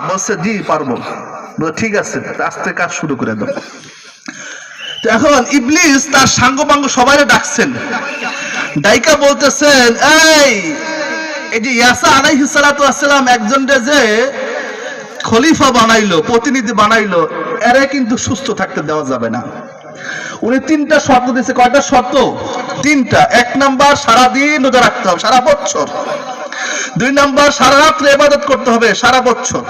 বলছে জি পারবো। ঠিক আছে, আস্তে কাজ শুরু করে দাও। এখন ইবলিস তার সাঙ্গপাঙ্গ সবাই ডাকছেন, ডাইকা বলতেছেন এই যে ইয়াসা আলাইহিস সালাতু ওয়াসসালাম একজনকে যে খলিফা বানাইলো, প্রতিনিধি বানাইলো, এরে কিন্তু সুস্থ থাকতে দেওয়া যাবে না। উনি তিনটা শর্ত দিয়েছে। কয়টা শর্ত? তিনটা। এক নাম্বার, সারাদিন রোজা রাখতে হবে সারা বছর। দুই নাম্বার, সারা রাত্রে ইবাদত করতে হবে সারা বছর।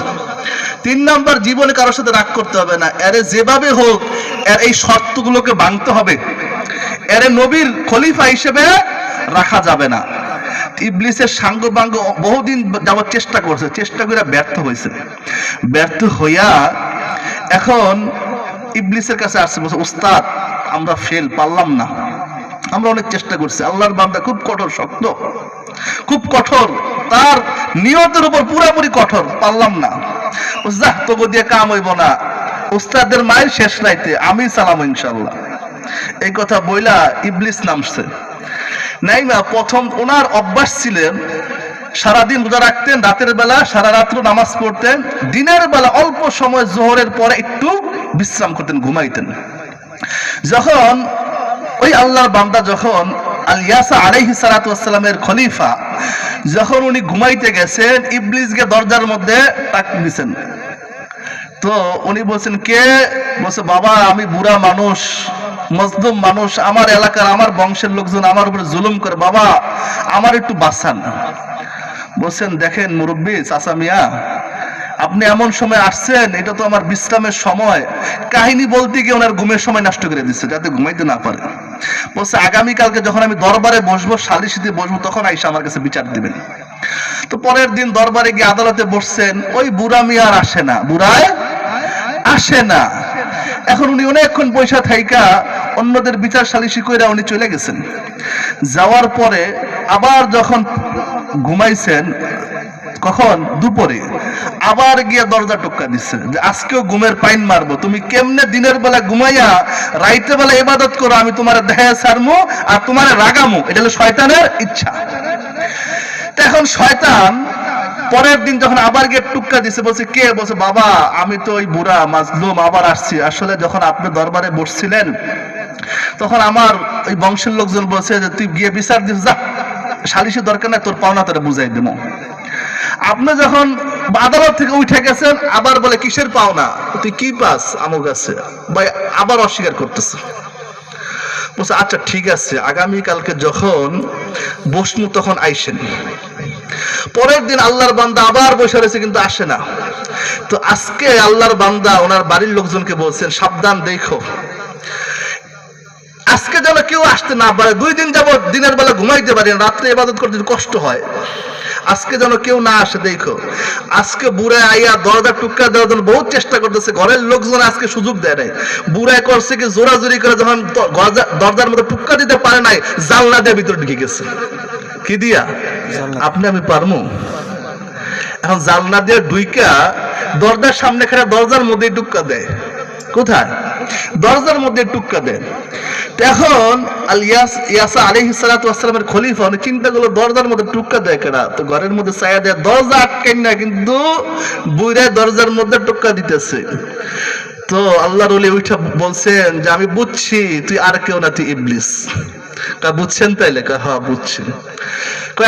তিন নাম্বার, জীবনে কারোর সাথে রাগ করতে হবে না। এরে যেভাবে হোক এর এই শর্তগুলোকে ভাঙতে হবে, এরে নবীর খলিফা হিসেবে রাখা যাবে না। ইবলিসের সাঙ্গপাঙ্গ বহুদিন যাবত চেষ্টা করছে, চেষ্টা করে ব্যর্থ হয়েছে। ব্যর্থ হইয়া এখন ইবলিসের কাছে আসছে, বলছে উস্তাদ আমরা ফেল, পারলাম না, আমরা অনেক চেষ্টা করছি। আল্লাহর বান্দা খুব কঠোর, শক্ত, খুব কঠোর, তার নিয়তের উপর পুরোপুরি কঠোর, পারলাম না। যা তোকে দিয়ে কাম হইব না, উস্তাদের মায়ের শেষ রাইতে আমি চালাম ইনশাল্লাহ। এই কথা বইলা ইবলিস নামছে। নাইমা প্রথম ওনার অভ্যাস ছিলেন সারাদিন রোজা রাখতেন, রাতের বেলা সারা রাত্র নামাজ পড়তেন, দিনের বেলা অল্প সময় জোহরের পরে একটু বিশ্রাম করতেন, ঘুমাইতেন। যখন ওই আল্লাহর বান্দা যখন ইয়াসা আলাইহিস সালাতু ওয়াসসালামের খলিফা যখন উনি ঘুমাইতে গেছেন, ইবলিসকে দরজার মধ্যে টাক দিয়েছেন। তো উনি বলছেন কে? বলছে বাবা আমি বুড়া মানুষ, মজলুম মানুষ, আমার এলাকার আমার বংশের লোকজন আমার উপরে জুলুম করে, বাবা আমার একটু বাঁচান। বলছেন দেখেন মুরব্বী চাচা মিয়া, আপনি এমন সময় আসছেন, এটা তো আমার বিশ্রামের সময়। কাহিনী বলতে গিয়ে ওনার ঘুমের সময় নষ্ট করে দিচ্ছে যাতে ঘুমাইতে না পারে। বলছে আগামীকালকে যখন আমি দরবারে বসবো, সালিশিতে বসবো, তখন আইসা আমার কাছে বিচার দিবেন। তো পরের দিন দরবারে গিয়ে আদালতে বসছেন, ওই বুড়া মিয়া আর আসে না, বুড়ায় আসে না। এখন উনি অনেকক্ষণ পয়সা থাইকা অন্যদের বিচার সালিশি কইরা উনি চলে গেছেন। যাওয়ার পরে আবার যখন ঘুমাইছেন, কখন? দুপুরে আবার গিয়ে দরজা টক্কা দিচ্ছে যে আজকেও ঘুমের পাইন মারবো, তুমি কেমনে দিনের বেলা ঘুমাইয়া রাইতে বেলা ইবাদত করো, আমি তোমার দেহে ছাড়মু আর তোমার রাগামু। এটা হলো শয়তানের ইচ্ছা। এখন শয়তান পরের দিন যখন আবার গিয়ে টুক্কা দিছে, বলছে কে? বলছে বাবা আমি তো ওই বুড়া মাজলুম আবার আসছি। আসলে যখন আপনি দরবারে বসছিলেন তখন আমার ওই বংশের লোকজন বলছে যে তুই গিয়ে বিচার দিস, যা সালিশের দরকার নাই, তোর পাওনা তোরা বুঝাই দেবো। আপনি যখন আদালত থেকে উঠে গেছেন আবার বলে কিসের পাওনা, তুই কি পাস আমার কাছে? ভাই আবার অস্বীকার করতেছে। বলছে আচ্ছা ঠিক আছে, আগামীকালকে যখন বসমু তখন আইসেন। পরের দিন আল্লাহর বান্দা আবার বসে রয়েছে কিন্তু আসে না। তো আজকে আল্লাহর বান্দা ওনার বাড়ির লোকজনকে বলছেন সাবধান দেখো, আজকে যেন কেউ আসতে না পারে। 2 দিন যাবত দিনের বেলা ঘুমাইতে পারেন, রাত্রে ইবাদত করতে কষ্ট হয়, আজকে যেন কেউ না আসে দেখো। আজকে বুড়ায় আইয়া দরজা টুক্কা দেওয়ার জন্য বহুত চেষ্টা করতেছে, ঘরের লোকজন আজকে সুযোগ দেয় নাই। বুড়ায় করছে কি জোরাজুরি করে, যখন দরজার মধ্যে টুক্কা দিতে পারে নাই, জানলা দিয়ে ভিতরে ঢুকে গেছে। কি দিয়া? আপনি আমি পারমু? এখন জানলা দিয়ে ঢুইকা দরজার সামনে খেলা দরজার মধ্যে টুক্কা দেয়। কোথায়? দরজার মধ্যে টুক্কা দেয়। এখন ইয়াসা আলাইহিস সালাতু ওয়াসসালামের খলিফা উনি চিন্তা করলো দরজার মধ্যে টুক্কা দেয় কেনা, তো ঘরের মধ্যে ছায়া দেয়, দরজা আটকেন না, কিন্তু বুইরা দরজার মধ্যে টুক্কা দিতেছে। তো আল্লাহর ওলি উঠা বলছেন যে আমি বুঝছি তুই আর কেউ না, তুই ইবলিস। বুঝছেন তাইলে? হ্যাঁ বুঝছি।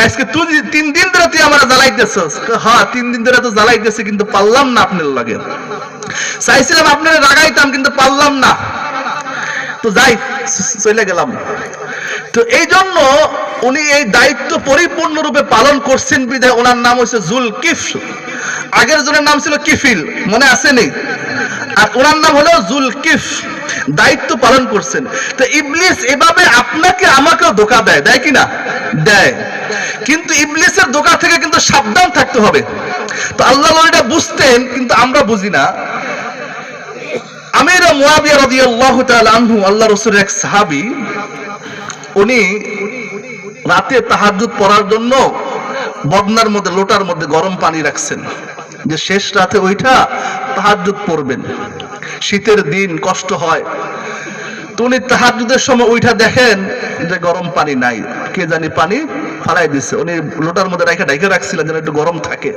আজকে তুই 3 দিন ধরে তুই আমার জ্বালাইতেছস? হ্যাঁ 3 দিন ধরে তো জ্বালাইতেছি, কিন্তু পারলাম না আপনার লাগে। চাইছিলাম আপনার রাগাইতাম কিন্তু পারলাম না, তো যাই চলে গেলাম। তো এই জন্য উনি এই দায়িত্ব পরিপূর্ণরূপে পালন করছেন বিধায় ওনার নাম হচ্ছে জুলকিফল। আগের জনের নাম ছিল কিফিল, মনে আছে নেই? আর ওনার নাম হলো জুলকিফল। দায়িত্ব পালন করছেন। তো ইবলিস এভাবে আপনাকে আমাকেও ধোঁকা দেয়, দেয় কিনা? দেয়। কিন্তু ইবলিসের ধোঁকা থেকে কিন্তু সাবধান থাকতে হবে। তো আল্লাহ এটা বুঝতেন, কিন্তু আমরা বুঝি না। আমির মুয়াবিয়া রাদিয়াল্লাহু তাআলা আনহু, আল্লাহর রাসূলের এক সাহাবী, উনি রাতে তাহাজ্জুদ পড়ার জন্য বদনার মধ্যে, লোটার মধ্যে গরম পানি রাখছেন, যে শেষ রাতে ওইটা তাহাজ্জুদ পড়বেন। শীতের দিন কষ্ট হয়। তো উনি তাহাজ্জুদের সময় ওইটা দেখেন যে গরম পানি নাই, কে জানি পানি ফালাই দিচ্ছে। উনি লোটার মধ্যে রেখে রাখছিলেন যেন একটু গরম থাকে।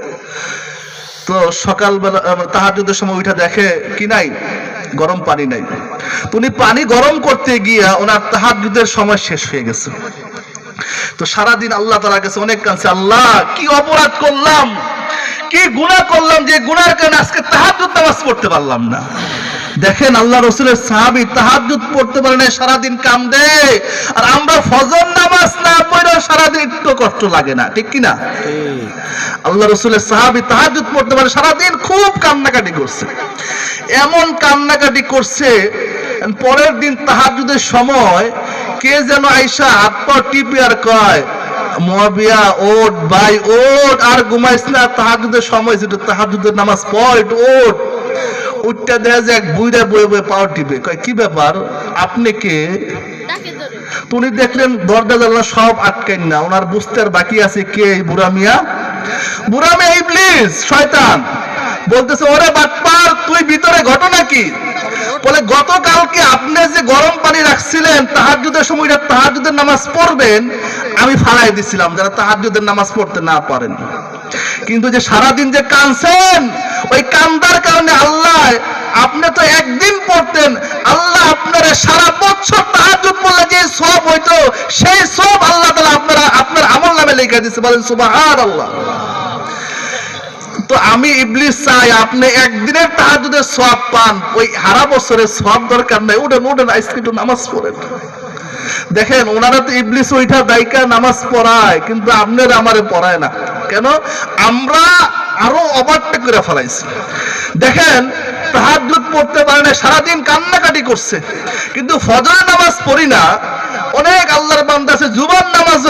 তো সকালবেলা তাহাজ্জুদের সময় উঠে দেখে কি নাই, গরম পানি নাই। তো উনি পানি গরম করতে গিয়া ওনার তাহাজ্জুদের সময় শেষ হয়ে গেছে। তো সারাদিন আল্লাহ তাআলার কাছে অনেক কাঁদছে, আল্লাহ কি অপরাধ করলাম, কি গুনাহ করলাম যে গুনাহের কারণে আজকে তাহাজ্জুদ নামাজ পড়তে পারলাম না। দেখেন আল্লাহ রাসূলের সাহাবী তাহাজ্জুদ পড়তে পারে না, সারাদিন কান্দে। আর আমরা ফজর নামাজ না পড়ে সারাদিন একটু কষ্ট লাগে না, ঠিক কি না? আল্লাহ রাসূলের সাহাবী তাহাজ্জুদ পড়তে পারে, সারাদিন খুব কান্নাকাটি করছে, এমন কান্নাকাটি করছে। পরের দিন তাহাজ্জুদের সময় কে যেন আয়েশা হাত পা টিপে আর কয়, মুয়াবিয়া ওঠ ভাই ওঠ, আর ঘুমাইস না, তাহাজ্জুদের সময় যেটা তাহাজ্জুদের নামাজ পড়, ওঠ। উঠটা দেখা যায় এক বুইড়া বয়ে বয়ে পাও টিপে, কয় কি ব্যাপার আপনি কে? উনি দেখলেন দরজা জানলা সব আটকেন না, ওনার বুঝতে আর বাকি আছে কে বুড়া মিয়া। বুড়া মিয়া ইবলিস, শয়তান। বলতেছে, ওরে বাটপার তুই ভিতরে, ঘটনা কি? বলে গতকালকে আপনি যে গরম পানি রাখছিলেন তাহাজ্জুদের সময় তাহাজ্জুদের নামাজ পড়বেন, আমি ফালাই দিছিলাম যারা তাহাজ্জুদের নামাজ পড়তে না পারেন। কিন্তু যে সারাদিন যে কাঁদছেন, ওই কান্দার কারণে আল্লাহ, আপনি তো একদিন পড়তেন, আল্লাহ আপনার সারা বছর তাহাজ্জুদ পড়লে যে সওয়াব হইতো সেই সওয়াব আল্লাহ তাআলা আপনার আমল নামে লিখে দিয়েছে। বলেন সুবহানাল্লাহ। তো আমি ইবলিস চাই আপনি একদিনের তাহাজ্জুদের সওয়াব পান, ওই সারা বছরের সওয়াব দরকার নাই। উঠেন আজকে একটু নামাজ পড়েন। দেখেন ওনারা তো ইবলিস ওইটা দায়িকা নামাজ পড়ায়, কিন্তু আপনার আমারে পড়ায় না কেন? আমরা আরো ওভারটেক করে ফেলাইছি। দেখেন তাহাজ্জুদ পড়তে পারে না, সারাদিন কান্নাকাটি করছে, কিন্তু ফজরের নামাজ পড়ি না। অনেক আল্লাহর বান্দা আছে জুবান নামাজ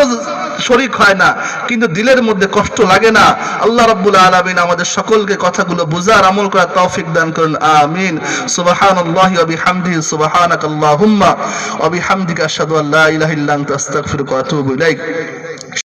শরীক হয় না, কিন্তু দিলের মধ্যে কষ্ট লাগে না। আল্লাহ রাব্বুল আলামিন আমাদের সকলকে কথাগুলো বুঝার আমল করার তৌফিক দান করুন, আমিন। সুবহানাল্লাহি ওয়া বিহামদিহি, সুবহানাকাল্লাহুম্মা ওয়া বিহামদিকা আশহাদু আল্লা ইলাহা ইল্লা আনতা আস্তাগফিরুকা ওয়া আতুবু ইলাইক।